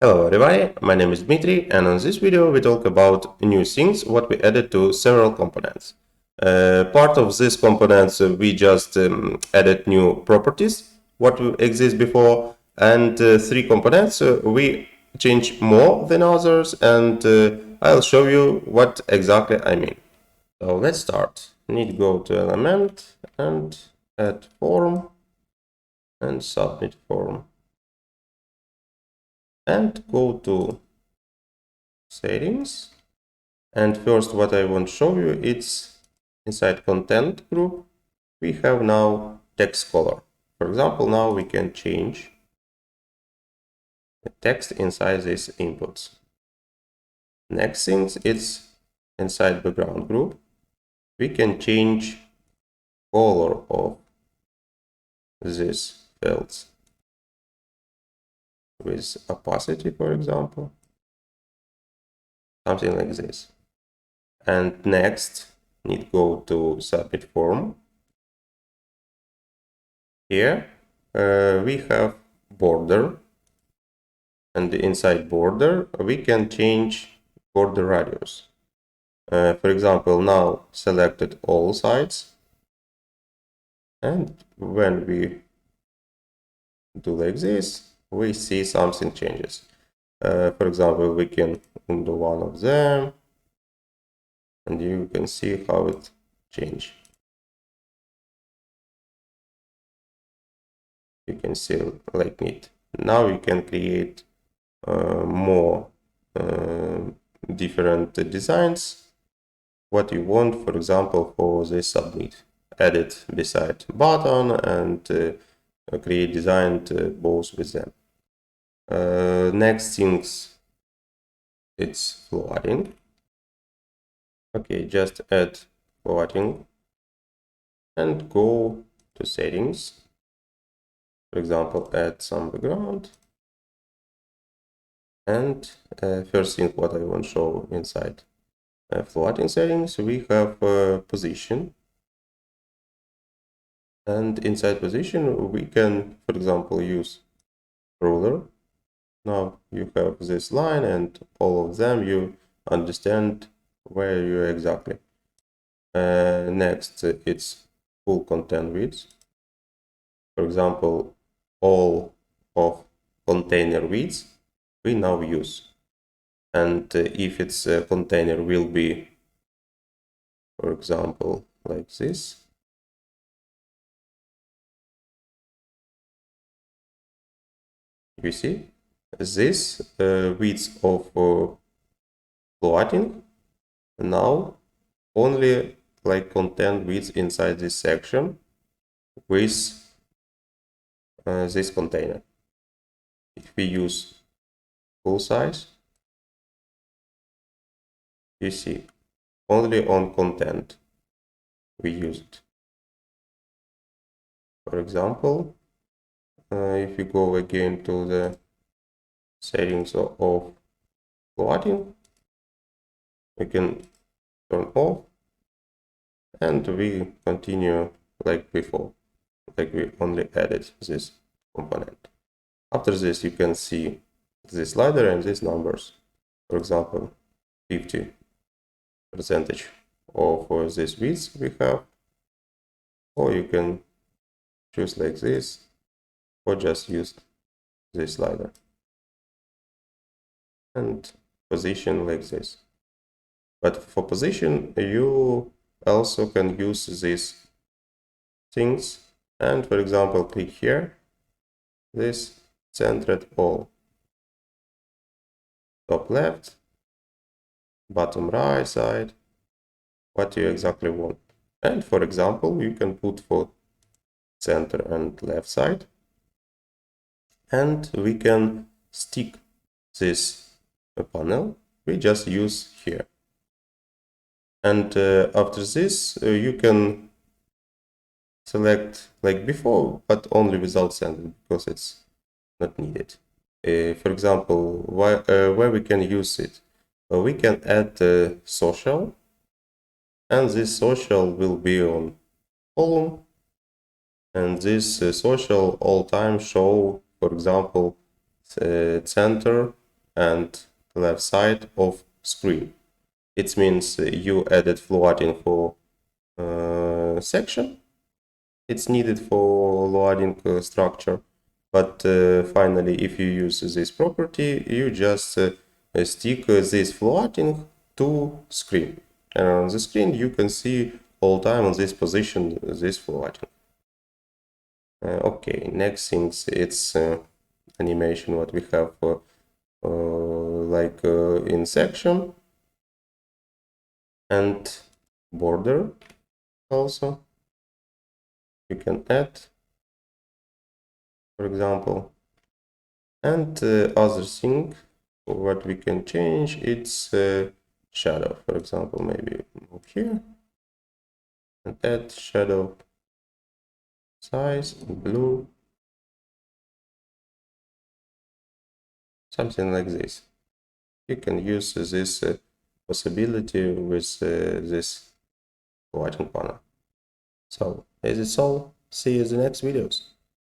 Hello everybody, my name is Dmitry, and on this video we talk about new things what we added to several components. Part of these components we just added new properties what exist before, and three components we change more than others, and I'll show you what exactly I mean. So let's start. Need to go to element and add form and submit form. And go to settings, and first what I want to show you, it's inside content group we have now text color. For example, now we can change the text inside these inputs. Next thing, it's inside background group we can change color of these fields with opacity, for example, something like this. And next, need to go to submit form. Here we have border, and inside border we can change border radius. For example, now selected all sides, and when we do like this, we see something changes. For example, we can do one of them, and you can see how it changed. You can see like it. Now you can create more different designs what you want. For example, for the submit, add it beside button and create design both with them. Next things, it's floating. Okay, just add floating and go to settings. For example, add some background. And first thing what I want to show inside floating settings, we have position. And inside position, we can, for example, use ruler. Now you have this line, and all of them you understand where you are exactly. Next, it's full content width. For example, all of container width we now use. And if its container will be, for example, like this, you see this width of floating now only like content width inside this section with this container. If we use full size, you see only on content we use it. For example, if you go again to the settings of floating, we can turn off, and we continue like before, like we only added this component. After this, you can see this slider and these numbers. For example, 50% of this width we have, or you can choose like this, or just use this slider and position like this. But for position, you also can use these things, and for example, click here, this centered all, top left, bottom right side, what you exactly want. And for example, you can put for center and left side, and we can stick this panel we just use here. And after this, you can select like before, but only without center because it's not needed. For example, where we can use it, we can add social, and this social will be on column, and this social all time show, for example, center and the left side of screen. It means you added floating for section. It's needed for loading structure, but finally, if you use this property, you just stick this floating to screen, and on the screen you can see all time on this position this floating. Okay, next things it's animation what we have like in section and border also. You can add, for example, and other thing what we can change, it's shadow, for example. Maybe move here and add shadow size blue, something like this. You can use this possibility with this lighting panel. So, is it all? See you in the next videos.